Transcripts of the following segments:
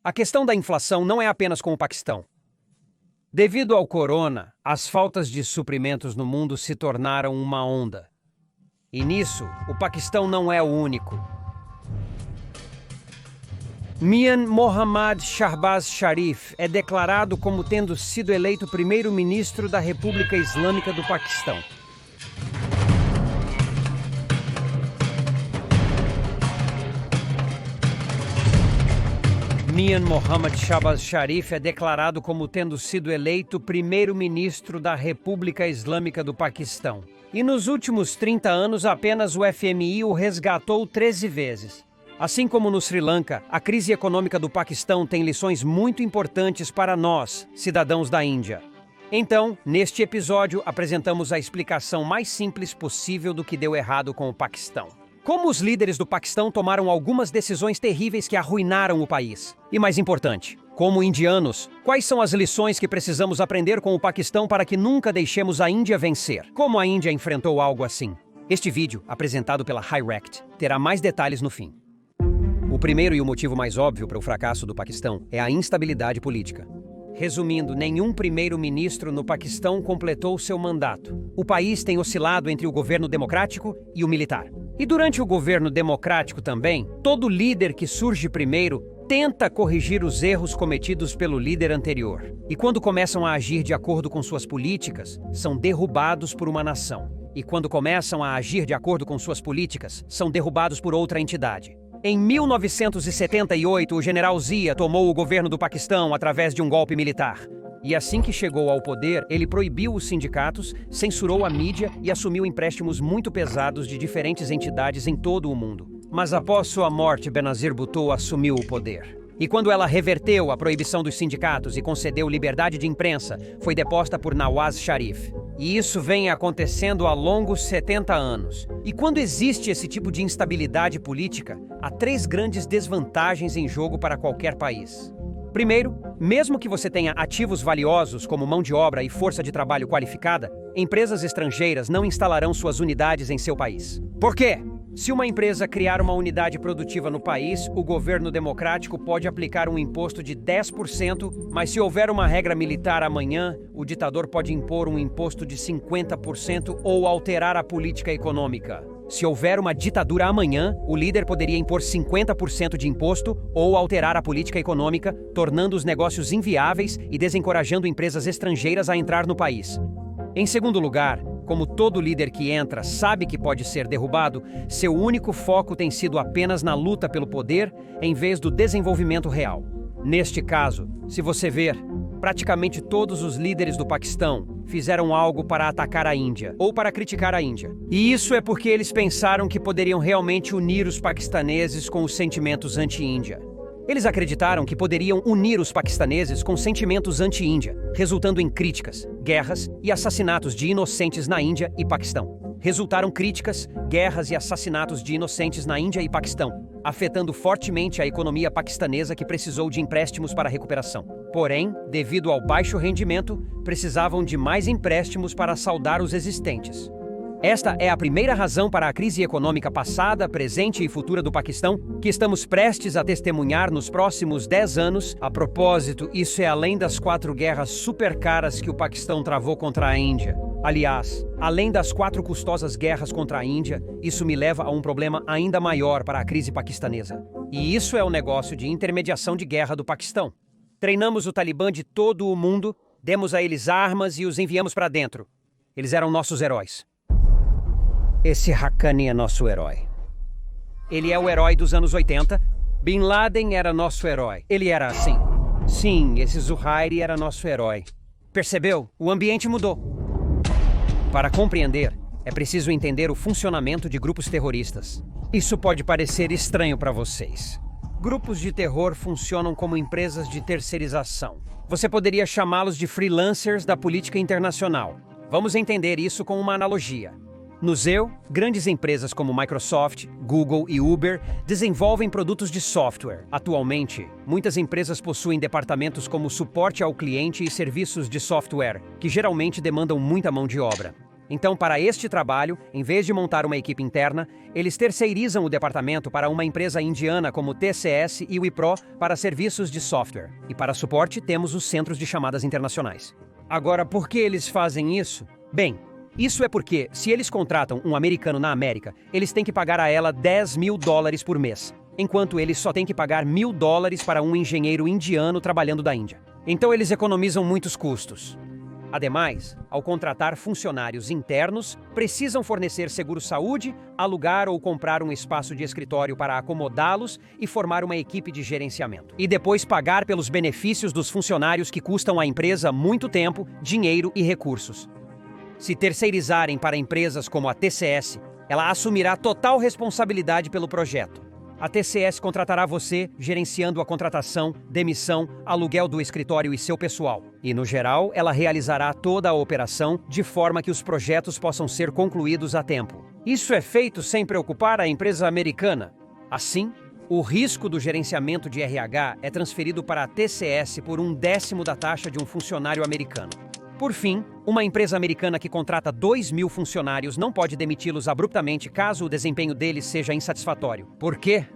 A questão da inflação não é apenas com o Paquistão. Devido ao corona, as faltas de suprimentos no mundo se tornaram uma onda. E nisso, o Paquistão não é o único. Mian Mohammad Shahbaz Sharif é declarado como tendo sido eleito primeiro-ministro da República Islâmica do Paquistão. Mian Mohammad Shahbaz Sharif é declarado como tendo sido eleito primeiro-ministro da República Islâmica do Paquistão. E nos últimos 30 anos, apenas o FMI o resgatou 13 vezes. Assim como no Sri Lanka, a crise econômica do Paquistão tem lições muito importantes para nós, cidadãos da Índia. Então, neste episódio, apresentamos a explicação mais simples possível do que deu errado com o Paquistão. Como os líderes do Paquistão tomaram algumas decisões terríveis que arruinaram o país. E mais importante, como indianos, quais são as lições que precisamos aprender com o Paquistão para que nunca deixemos a Índia vencer? Como a Índia enfrentou algo assim? Este vídeo, apresentado pela HiRect, terá mais detalhes no fim. O primeiro e o motivo mais óbvio para o fracasso do Paquistão é a instabilidade política. Resumindo, nenhum primeiro-ministro no Paquistão completou seu mandato. O país tem oscilado entre o governo democrático e o militar. E durante o governo democrático também, todo líder que surge primeiro tenta corrigir os erros cometidos pelo líder anterior. E quando começam a agir de acordo com suas políticas, são derrubados por uma nação. E quando começam a agir de acordo com suas políticas, são derrubados por outra entidade. Em 1978, o general Zia tomou o governo do Paquistão através de um golpe militar. E assim que chegou ao poder, ele proibiu os sindicatos, censurou a mídia e assumiu empréstimos muito pesados de diferentes entidades em todo o mundo. Mas após sua morte, Benazir Bhutto assumiu o poder. E quando ela reverteu a proibição dos sindicatos e concedeu liberdade de imprensa, foi deposta por Nawaz Sharif. E isso vem acontecendo há longos 70 anos. E quando existe esse tipo de instabilidade política, há 3 grandes desvantagens em jogo para qualquer país. Primeiro, mesmo que você tenha ativos valiosos como mão de obra e força de trabalho qualificada, empresas estrangeiras não instalarão suas unidades em seu país. Por quê? Se uma empresa criar uma unidade produtiva no país, o governo democrático pode aplicar um imposto de 10%, mas se houver uma regra militar amanhã, o ditador pode impor um imposto de 50% ou alterar a política econômica. Se houver uma ditadura amanhã, o líder poderia impor 50% de imposto ou alterar a política econômica, tornando os negócios inviáveis e desencorajando empresas estrangeiras a entrar no país. Em segundo lugar, como todo líder que entra sabe que pode ser derrubado, seu único foco tem sido apenas na luta pelo poder, em vez do desenvolvimento real. Neste caso, se você ver, praticamente todos os líderes do Paquistão fizeram algo para atacar a Índia ou para criticar a Índia. E isso é porque eles pensaram que poderiam realmente unir os paquistaneses com os sentimentos anti-Índia. Eles acreditaram que poderiam unir os paquistaneses com sentimentos anti-Índia, resultando em críticas, guerras e assassinatos de inocentes na Índia e Paquistão. Resultaram críticas, guerras e assassinatos de inocentes na Índia e Paquistão, afetando fortemente a economia paquistanesa que precisou de empréstimos para a recuperação. Porém, devido ao baixo rendimento, precisavam de mais empréstimos para saldar os existentes. Esta é a primeira razão para a crise econômica passada, presente e futura do Paquistão, que estamos prestes a testemunhar nos próximos 10 anos. A propósito, isso é além das 4 guerras super caras que o Paquistão travou contra a Índia. Aliás, além das 4 custosas guerras contra a Índia, isso me leva a um problema ainda maior para a crise paquistanesa. E isso é o negócio de intermediação de guerra do Paquistão. Treinamos o Talibã de todo o mundo, demos a eles armas e os enviamos para dentro. Eles eram nossos heróis. Esse Haqqani é nosso herói. Ele é o herói dos anos 80. Bin Laden era nosso herói. Ele era assim. Sim, esse Zuhairi era nosso herói. Percebeu? O ambiente mudou. Para compreender, é preciso entender o funcionamento de grupos terroristas. Isso pode parecer estranho para vocês. Grupos de terror funcionam como empresas de terceirização. Você poderia chamá-los de freelancers da política internacional. Vamos entender isso com uma analogia. No ZEU, grandes empresas como Microsoft, Google e Uber desenvolvem produtos de software. Atualmente, muitas empresas possuem departamentos como suporte ao cliente e serviços de software, que geralmente demandam muita mão de obra. Então, para este trabalho, em vez de montar uma equipe interna, eles terceirizam o departamento para uma empresa indiana como TCS e Wipro para serviços de software. E para suporte, temos os centros de chamadas internacionais. Agora, por que eles fazem isso? Bem, isso é porque, se eles contratam um americano na América, eles têm que pagar a ela $10.000 por mês, enquanto eles só têm que pagar $1.000 para um engenheiro indiano trabalhando da Índia. Então, eles economizam muitos custos. Ademais, ao contratar funcionários internos, precisam fornecer seguro-saúde, alugar ou comprar um espaço de escritório para acomodá-los e formar uma equipe de gerenciamento. E depois pagar pelos benefícios dos funcionários que custam à empresa muito tempo, dinheiro e recursos. Se terceirizarem para empresas como a TCS, ela assumirá total responsabilidade pelo projeto. A TCS contratará você, gerenciando a contratação, demissão, aluguel do escritório e seu pessoal. E, no geral, ela realizará toda a operação de forma que os projetos possam ser concluídos a tempo. Isso é feito sem preocupar a empresa americana. Assim, o risco do gerenciamento de RH é transferido para a TCS por 1/10 da taxa de um funcionário americano. Por fim, uma empresa americana que contrata 2.000 funcionários não pode demiti-los abruptamente caso o desempenho deles seja insatisfatório. Por quê?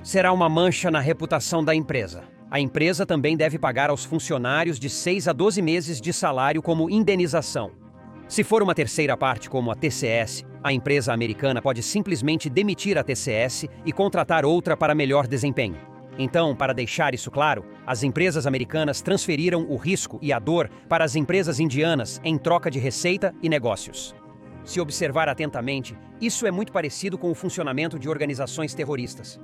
Será uma mancha na reputação da empresa. A empresa também deve pagar aos funcionários de 6 a 12 meses de salário como indenização. Se for uma terceira parte como a TCS, a empresa americana pode simplesmente demitir a TCS e contratar outra para melhor desempenho. Então, para deixar isso claro, as empresas americanas transferiram o risco e a dor para as empresas indianas em troca de receita e negócios. Se observar atentamente, isso é muito parecido com o funcionamento de organizações terroristas.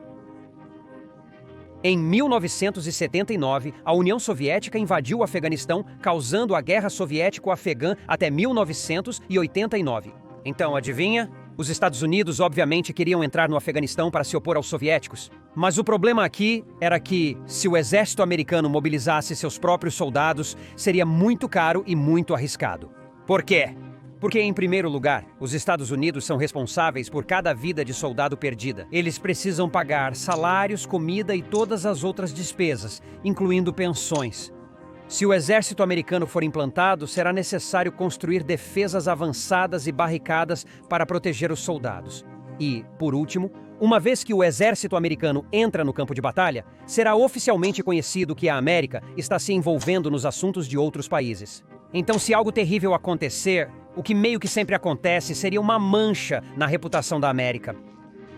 Em 1979, a União Soviética invadiu o Afeganistão, causando a Guerra Soviético-Afegã até 1989. Então, adivinha? Os Estados Unidos, obviamente, queriam entrar no Afeganistão para se opor aos soviéticos. Mas o problema aqui era que, se o exército americano mobilizasse seus próprios soldados, seria muito caro e muito arriscado. Por quê? Porque, em primeiro lugar, os Estados Unidos são responsáveis por cada vida de soldado perdida. Eles precisam pagar salários, comida e todas as outras despesas, incluindo pensões. Se o exército americano for implantado, será necessário construir defesas avançadas e barricadas para proteger os soldados. E, por último, uma vez que o exército americano entra no campo de batalha, será oficialmente conhecido que a América está se envolvendo nos assuntos de outros países. Então, se algo terrível acontecer, o que meio que sempre acontece seria uma mancha na reputação da América.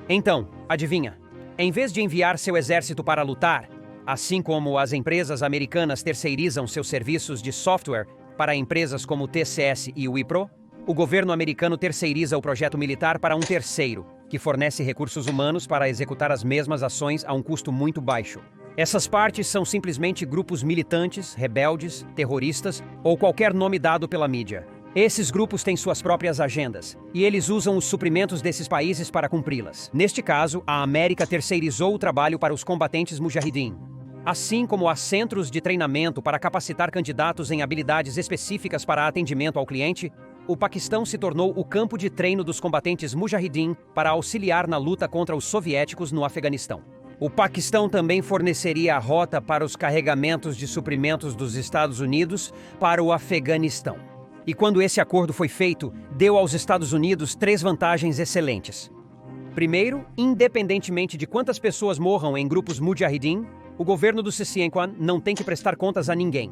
Então, adivinha? Em vez de enviar seu exército para lutar, assim como as empresas americanas terceirizam seus serviços de software para empresas como o TCS e o Wipro, o governo americano terceiriza o projeto militar para um terceiro, que fornece recursos humanos para executar as mesmas ações a um custo muito baixo. Essas partes são simplesmente grupos militantes, rebeldes, terroristas ou qualquer nome dado pela mídia. Esses grupos têm suas próprias agendas, e eles usam os suprimentos desses países para cumpri-las. Neste caso, a América terceirizou o trabalho para os combatentes Mujahideen. Assim como há centros de treinamento para capacitar candidatos em habilidades específicas para atendimento ao cliente, o Paquistão se tornou o campo de treino dos combatentes Mujahideen para auxiliar na luta contra os soviéticos no Afeganistão. O Paquistão também forneceria a rota para os carregamentos de suprimentos dos Estados Unidos para o Afeganistão. E quando esse acordo foi feito, deu aos Estados Unidos 3 vantagens excelentes. Primeiro, independentemente de quantas pessoas morram em grupos Mujahideen, o governo do Xinjiang não tem que prestar contas a ninguém.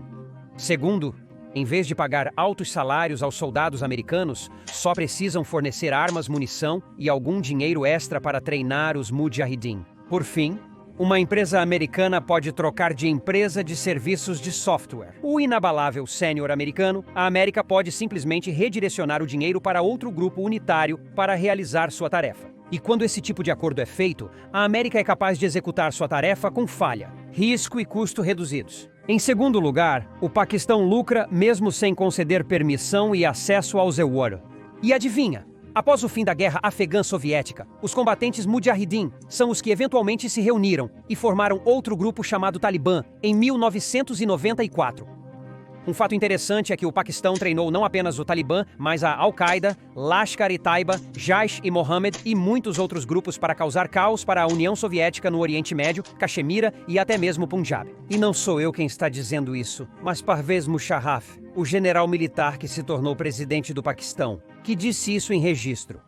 Segundo, em vez de pagar altos salários aos soldados americanos, só precisam fornecer armas, munição e algum dinheiro extra para treinar os Mujahideen. Por fim, uma empresa americana pode trocar de empresa de serviços de software. O inabalável sênior americano, a América pode simplesmente redirecionar o dinheiro para outro grupo unitário para realizar sua tarefa. E quando esse tipo de acordo é feito, a América é capaz de executar sua tarefa com falha, risco e custo reduzidos. Em segundo lugar, o Paquistão lucra mesmo sem conceder permissão e acesso ao ZEWAR. E adivinha? Após o fim da guerra afegã-soviética, os combatentes Mujahideen são os que eventualmente se reuniram e formaram outro grupo chamado Talibã em 1994. Um fato interessante é que o Paquistão treinou não apenas o Talibã, mas a Al-Qaeda, Lashkar-e-Taiba, Jaish e Mohammed e muitos outros grupos para causar caos para a União Soviética no Oriente Médio, Caxemira e até mesmo Punjab. E não sou eu quem está dizendo isso, mas Parvez Musharraf, o general militar que se tornou presidente do Paquistão, que disse isso em registro.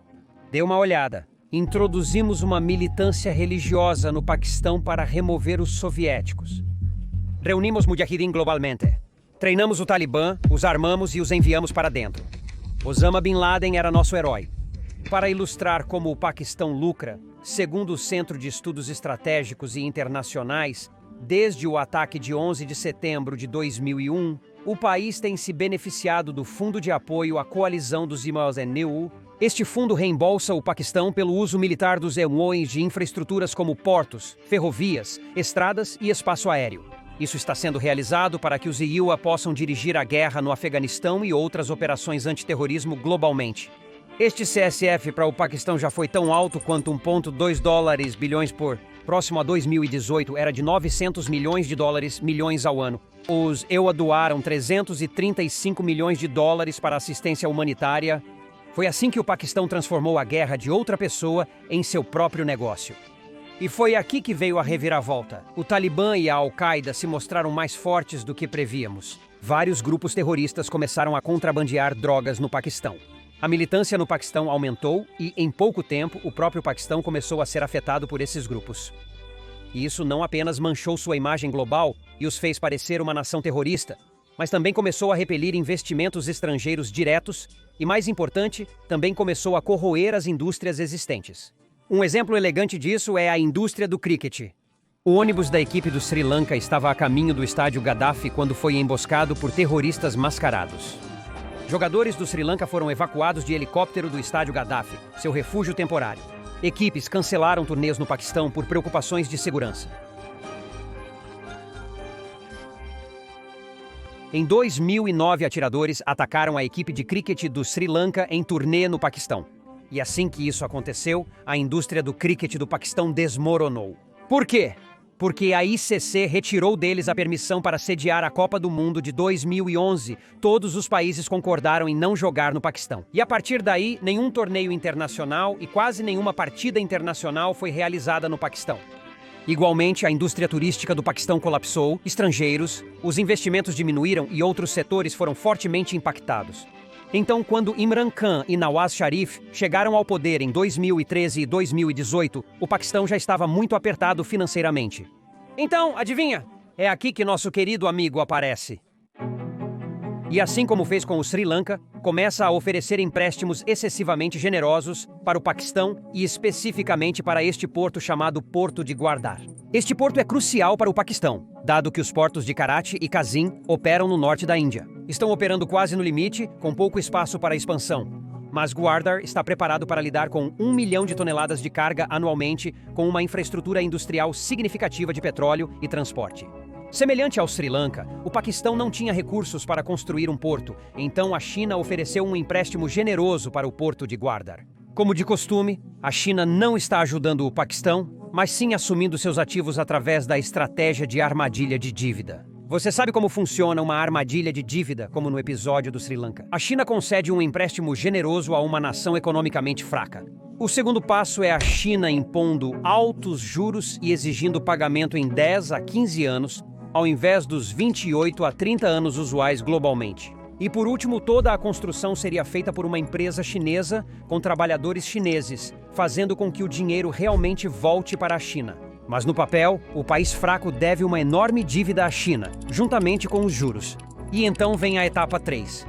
Dê uma olhada. Introduzimos uma militância religiosa no Paquistão para remover os soviéticos. Reunimos Mujahideen globalmente. Treinamos o Talibã, os armamos e os enviamos para dentro. Osama Bin Laden era nosso herói. Para ilustrar como o Paquistão lucra, segundo o Centro de Estudos Estratégicos e Internacionais, desde o ataque de 11 de setembro de 2001, o país tem se beneficiado do Fundo de Apoio à Coalizão dos Imams-e-Neu. Este fundo reembolsa o Paquistão pelo uso militar dos EUOs de infraestruturas como portos, ferrovias, estradas e espaço aéreo. Isso está sendo realizado para que os IUA possam dirigir a guerra no Afeganistão e outras operações antiterrorismo globalmente. Este CSF para o Paquistão já foi tão alto quanto 1,2 bilhões por. Próximo a 2018 era de 900 milhões de dólares milhões ao ano. Os EUA doaram 335 milhões de dólares para assistência humanitária. Foi assim que o Paquistão transformou a guerra de outra pessoa em seu próprio negócio. E foi aqui que veio a reviravolta. O Talibã e a Al-Qaeda se mostraram mais fortes do que prevíamos. Vários grupos terroristas começaram a contrabandear drogas no Paquistão. A militância no Paquistão aumentou e, em pouco tempo, o próprio Paquistão começou a ser afetado por esses grupos. E isso não apenas manchou sua imagem global e os fez parecer uma nação terrorista, mas também começou a repelir investimentos estrangeiros diretos e, mais importante, também começou a corroer as indústrias existentes. Um exemplo elegante disso é a indústria do cricket. O ônibus da equipe do Sri Lanka estava a caminho do estádio Gaddafi quando foi emboscado por terroristas mascarados. Jogadores do Sri Lanka foram evacuados de helicóptero do estádio Gaddafi, seu refúgio temporário. Equipes cancelaram turnês no Paquistão por preocupações de segurança. Em 2009, atiradores atacaram a equipe de cricket do Sri Lanka em turnê no Paquistão. E assim que isso aconteceu, a indústria do cricket do Paquistão desmoronou. Por quê? Porque a ICC retirou deles a permissão para sediar a Copa do Mundo de 2011. Todos os países concordaram em não jogar no Paquistão. E a partir daí, nenhum torneio internacional e quase nenhuma partida internacional foi realizada no Paquistão. Igualmente, a indústria turística do Paquistão colapsou, estrangeiros, os investimentos diminuíram e outros setores foram fortemente impactados. Então, quando Imran Khan e Nawaz Sharif chegaram ao poder em 2013 e 2018, o Paquistão já estava muito apertado financeiramente. Então, adivinha? É aqui que nosso querido amigo aparece. E assim como fez com o Sri Lanka, começa a oferecer empréstimos excessivamente generosos para o Paquistão e especificamente para este porto chamado Porto de Guardar. Este porto é crucial para o Paquistão, dado que os portos de Karachi e Kazim operam no norte da Índia. Estão operando quase no limite, com pouco espaço para expansão. Mas Guardar está preparado para lidar com 1 milhão de toneladas de carga anualmente, com uma infraestrutura industrial significativa de petróleo e transporte. Semelhante ao Sri Lanka, o Paquistão não tinha recursos para construir um porto, então a China ofereceu um empréstimo generoso para o porto de Guardar. Como de costume, a China não está ajudando o Paquistão, mas sim assumindo seus ativos através da estratégia de armadilha de dívida. Você sabe como funciona uma armadilha de dívida, como no episódio do Sri Lanka? A China concede um empréstimo generoso a uma nação economicamente fraca. O segundo passo é a China impondo altos juros e exigindo pagamento em 10 a 15 anos, ao invés dos 28 a 30 anos usuais globalmente. E por último, toda a construção seria feita por uma empresa chinesa com trabalhadores chineses, fazendo com que o dinheiro realmente volte para a China. Mas no papel, o país fraco deve uma enorme dívida à China, juntamente com os juros. E então vem a etapa 3.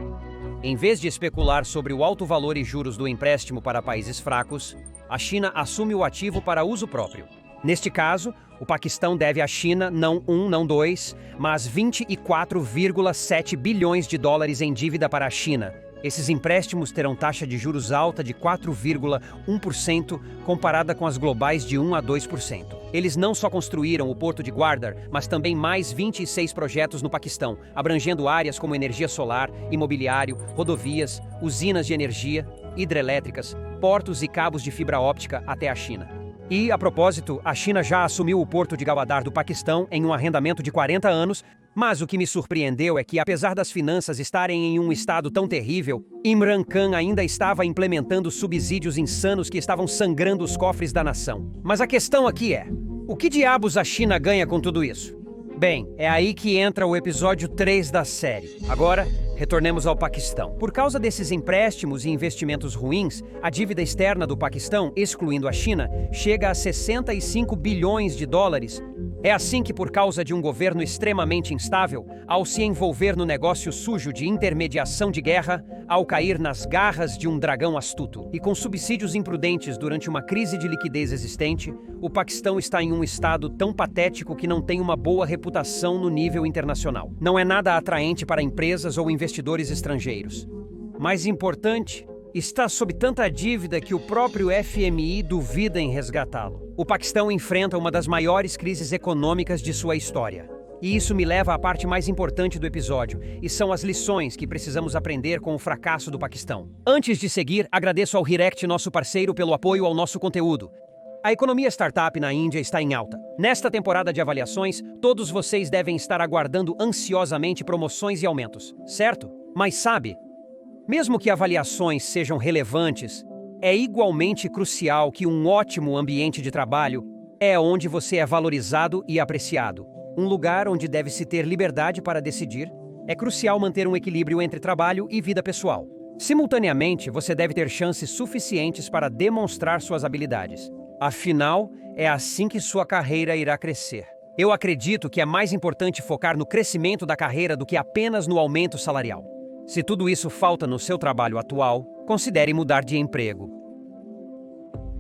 Em vez de especular sobre o alto valor e juros do empréstimo para países fracos, a China assume o ativo para uso próprio. Neste caso, o Paquistão deve à China não 1, não 2, mas 24,7 bilhões de dólares em dívida para a China. Esses empréstimos terão taxa de juros alta de 4,1% comparada com as globais de 1 a 2%. Eles não só construíram o Porto de Guardar, mas também mais 26 projetos no Paquistão, abrangendo áreas como energia solar, imobiliário, rodovias, usinas de energia, hidrelétricas, portos e cabos de fibra óptica até a China. E, a propósito, a China já assumiu o Porto de Gwadar do Paquistão em um arrendamento de 40 anos, mas o que me surpreendeu é que, apesar das finanças estarem em um estado tão terrível, Imran Khan ainda estava implementando subsídios insanos que estavam sangrando os cofres da nação. Mas a questão aqui é, o que diabos a China ganha com tudo isso? Bem, é aí que entra o episódio 3 da série. Agora, retornemos ao Paquistão. Por causa desses empréstimos e investimentos ruins, a dívida externa do Paquistão, excluindo a China, chega a 65 bilhões de dólares. É assim que, por causa de um governo extremamente instável, ao se envolver no negócio sujo de intermediação de guerra, ao cair nas garras de um dragão astuto e com subsídios imprudentes durante uma crise de liquidez existente, o Paquistão está em um estado tão patético que não tem uma boa reputação no nível internacional. Não é nada atraente para empresas ou investidores estrangeiros. Mais importante, está sob tanta dívida que o próprio FMI duvida em resgatá-lo. O Paquistão enfrenta uma das maiores crises econômicas de sua história. E isso me leva à parte mais importante do episódio, e são as lições que precisamos aprender com o fracasso do Paquistão. Antes de seguir, agradeço ao Hirect, nosso parceiro, pelo apoio ao nosso conteúdo. A economia startup na Índia está em alta. Nesta temporada de avaliações, todos vocês devem estar aguardando ansiosamente promoções e aumentos, certo? Mas sabe, mesmo que avaliações sejam relevantes, é igualmente crucial que um ótimo ambiente de trabalho é onde você é valorizado e apreciado. Um lugar onde deve-se ter liberdade para decidir. É crucial manter um equilíbrio entre trabalho e vida pessoal. Simultaneamente, você deve ter chances suficientes para demonstrar suas habilidades. Afinal, é assim que sua carreira irá crescer. Eu acredito que é mais importante focar no crescimento da carreira do que apenas no aumento salarial. Se tudo isso falta no seu trabalho atual, considere mudar de emprego.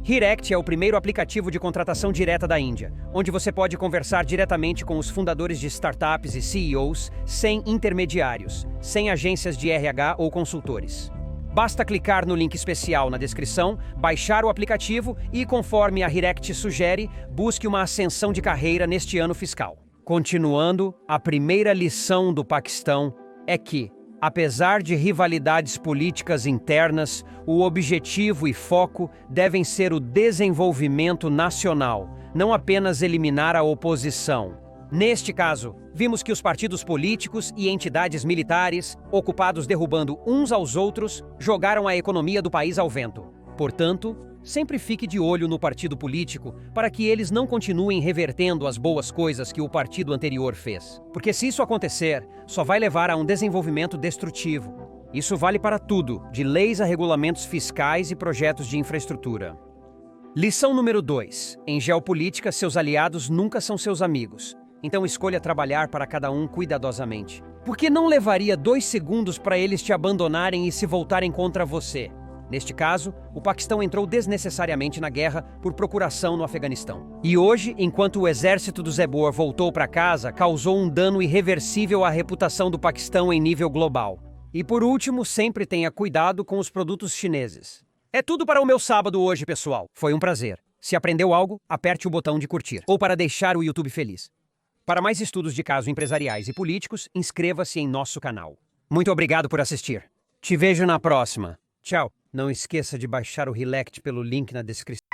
Hirect é o primeiro aplicativo de contratação direta da Índia, onde você pode conversar diretamente com os fundadores de startups e CEOs, sem intermediários, sem agências de RH ou consultores. Basta clicar no link especial na descrição, baixar o aplicativo e, conforme a Hirect sugere, busque uma ascensão de carreira neste ano fiscal. Continuando, a primeira lição do Paquistão é que, apesar de rivalidades políticas internas, o objetivo e foco devem ser o desenvolvimento nacional, não apenas eliminar a oposição. Neste caso, vimos que os partidos políticos e entidades militares, ocupados derrubando uns aos outros, jogaram a economia do país ao vento. Portanto, sempre fique de olho no partido político para que eles não continuem revertendo as boas coisas que o partido anterior fez. Porque se isso acontecer, só vai levar a um desenvolvimento destrutivo. Isso vale para tudo, de leis a regulamentos fiscais e projetos de infraestrutura. Lição número 2. Em geopolítica, seus aliados nunca são seus amigos. Então escolha trabalhar para cada um cuidadosamente. Porque não levaria 2 segundos para eles te abandonarem e se voltarem contra você. Neste caso, o Paquistão entrou desnecessariamente na guerra por procuração no Afeganistão. E hoje, enquanto o exército do Zebor voltou para casa, causou um dano irreversível à reputação do Paquistão em nível global. E por último, sempre tenha cuidado com os produtos chineses. É tudo para o meu sábado hoje, pessoal. Foi um prazer. Se aprendeu algo, aperte o botão de curtir. Ou para deixar o YouTube feliz. Para mais estudos de casos empresariais e políticos, inscreva-se em nosso canal. Muito obrigado por assistir. Te vejo na próxima. Tchau. Não esqueça de baixar o Hirect pelo link na descrição.